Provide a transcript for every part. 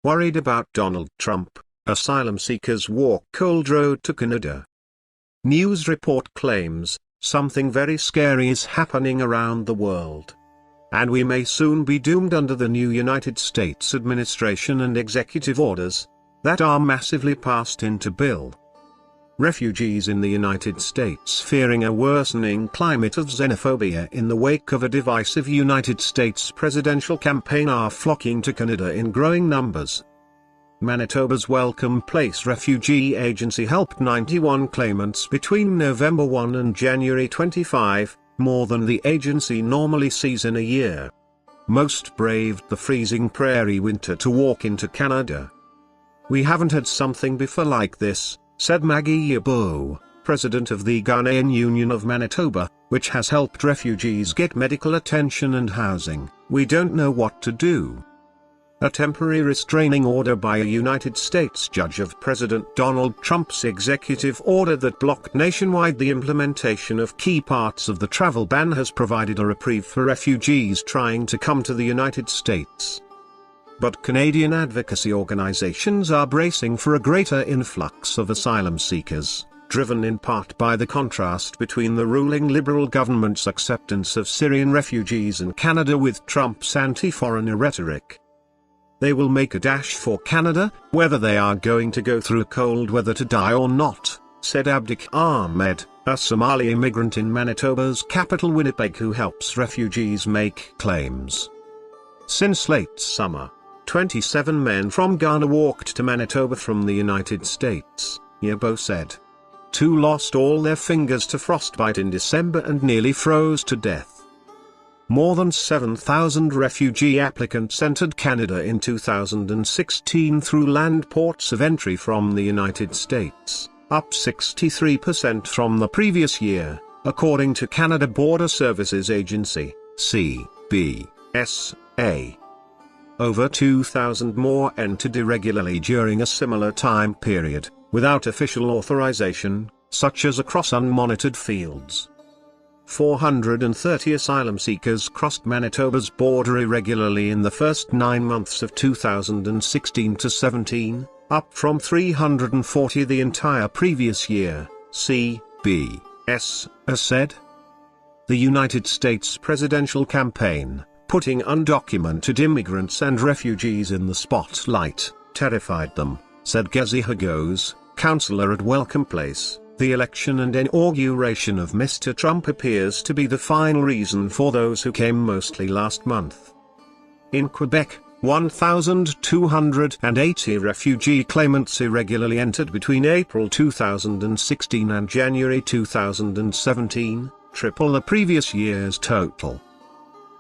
Worried about Donald Trump, asylum seekers walk cold road to Canada. News report claims, something very scary is happening around the world. And we may soon be doomed under the new United States administration and executive orders that are massively passed into bill. Refugees in the United States fearing a worsening climate of xenophobia in the wake of a divisive United States presidential campaign are flocking to Canada in growing numbers. Manitoba's Welcome Place Refugee Agency helped 91 claimants between November 1 and January 25, more than the agency normally sees in a year. Most braved the freezing prairie winter to walk into Canada. "We haven't had something before like this," said Maggie Yabo, president of the Ghanaian Union of Manitoba, which has helped refugees get medical attention and housing. "We don't know what to do." A temporary restraining order by a United States judge of President Donald Trump's executive order that blocked nationwide the implementation of key parts of the travel ban has provided a reprieve for refugees trying to come to the United States. But Canadian advocacy organizations are bracing for a greater influx of asylum seekers, driven in part by the contrast between the ruling Liberal government's acceptance of Syrian refugees in Canada with Trump's anti-foreigner rhetoric. "They will make a dash for Canada, whether they are going to go through cold weather to die or not," said Abdik Ahmed, a Somali immigrant in Manitoba's capital Winnipeg who helps refugees make claims. Since late summer, 27 men from Ghana walked to Manitoba from the United States, Yabo said. 2 lost all their fingers to frostbite in December and nearly froze to death. More than 7,000 refugee applicants entered Canada in 2016 through land ports of entry from the United States, up 63% from the previous year, according to Canada Border Services Agency, CBSA. Over 2,000 more entered irregularly during a similar time period, without official authorization, such as across unmonitored fields. 430 asylum seekers crossed Manitoba's border irregularly in the first 9 months of 2016 to 17, up from 340 the entire previous year, CBSA said. The United States presidential campaign, putting undocumented immigrants and refugees in the spotlight, terrified them, said Gezi Hagos, counselor at Welcome Place. The election and inauguration of Mr. Trump appears to be the final reason for those who came mostly last month. In Quebec, 1,280 refugee claimants irregularly entered between April 2016 and January 2017, triple the previous year's total.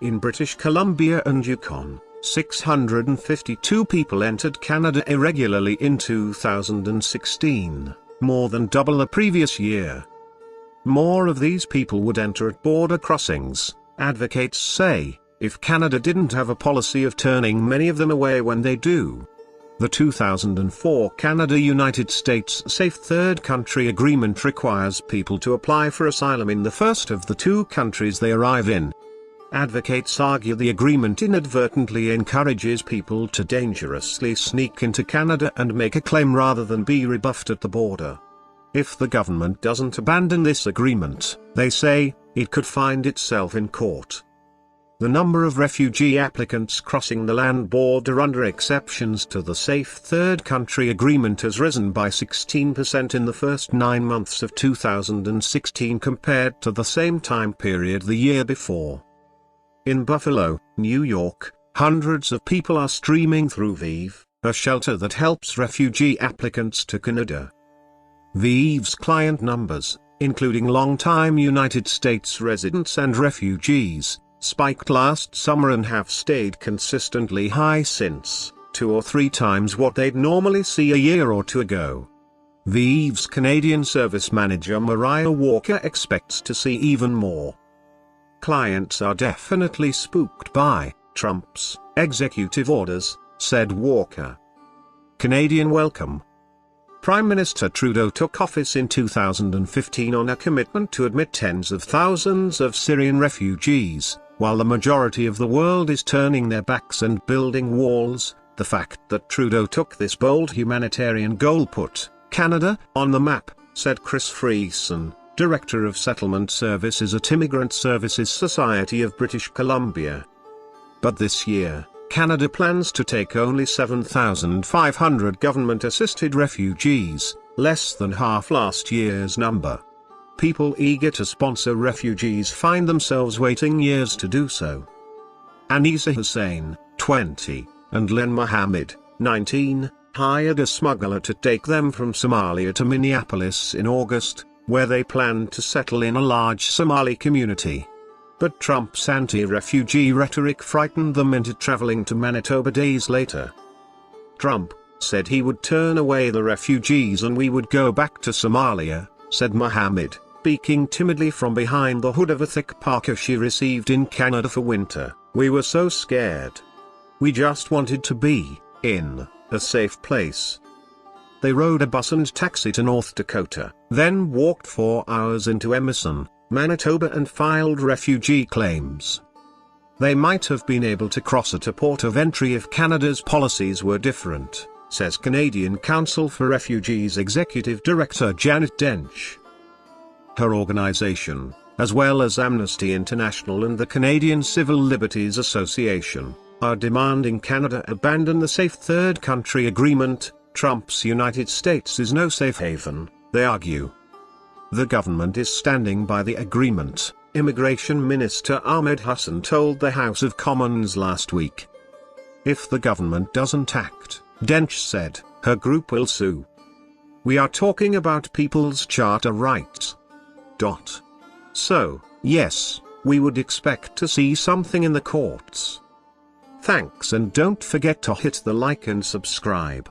In British Columbia and Yukon, 652 people entered Canada irregularly in 2016, more than double the previous year. More of these people would enter at border crossings, advocates say, if Canada didn't have a policy of turning many of them away when they do. The 2004 Canada-United States Safe Third Country Agreement requires people to apply for asylum in the first of the 2 countries they arrive in. Advocates argue the agreement inadvertently encourages people to dangerously sneak into Canada and make a claim rather than be rebuffed at the border. If the government doesn't abandon this agreement, they say, it could find itself in court. The number of refugee applicants crossing the land border under exceptions to the Safe Third Country Agreement has risen by 16% in the first 9 months of 2016 compared to the same time period the year before. In Buffalo, New York, hundreds of people are streaming through VIVE, a shelter that helps refugee applicants to Canada. VIVE's client numbers, including long-time United States residents and refugees, spiked last summer and have stayed consistently high since, 2 or 3 times what they'd normally see a year or 2 ago. VIVE's Canadian service manager Mariah Walker expects to see even more. Clients are definitely spooked by Trump's executive orders, said Walker. Canadian welcome. Prime Minister Trudeau took office in 2015 on a commitment to admit tens of thousands of Syrian refugees, while the majority of the world is turning their backs and building walls, The fact that Trudeau took this bold humanitarian goal put Canada on the map, said Chris Freeson, Director of Settlement Services at Immigrant Services Society of British Columbia. But this year, Canada plans to take only 7,500 government-assisted refugees, less than half last year's number. People eager to sponsor refugees find themselves waiting years to do so. Anisa Hussain, 20, and Len Mohammed, 19, hired a smuggler to take them from Somalia to Minneapolis in August, where they planned to settle in a large Somali community. But Trump's anti-refugee rhetoric frightened them into traveling to Manitoba days later. Trump said he would turn away the refugees and we would go back to Somalia, said Mohammed, speaking timidly from behind the hood of a thick parka she received in Canada for winter. We were so scared. We just wanted to be in a safe place. They rode a bus and taxi to North Dakota, then walked 4 hours into Emerson, Manitoba and filed refugee claims. They might have been able to cross at a port of entry if Canada's policies were different, says Canadian Council for Refugees Executive Director Janet Dench. Her organization, as well as Amnesty International and the Canadian Civil Liberties Association, are demanding Canada abandon the Safe Third Country Agreement. Trump's United States is no safe haven, they argue. The government is standing by the agreement, Immigration Minister Ahmed Hassan told the House of Commons last week. If the government doesn't act, Dench said, her group will sue. We are talking about people's charter rights. So, yes, we would expect to see something in the courts. Thanks and don't forget to hit the like and subscribe.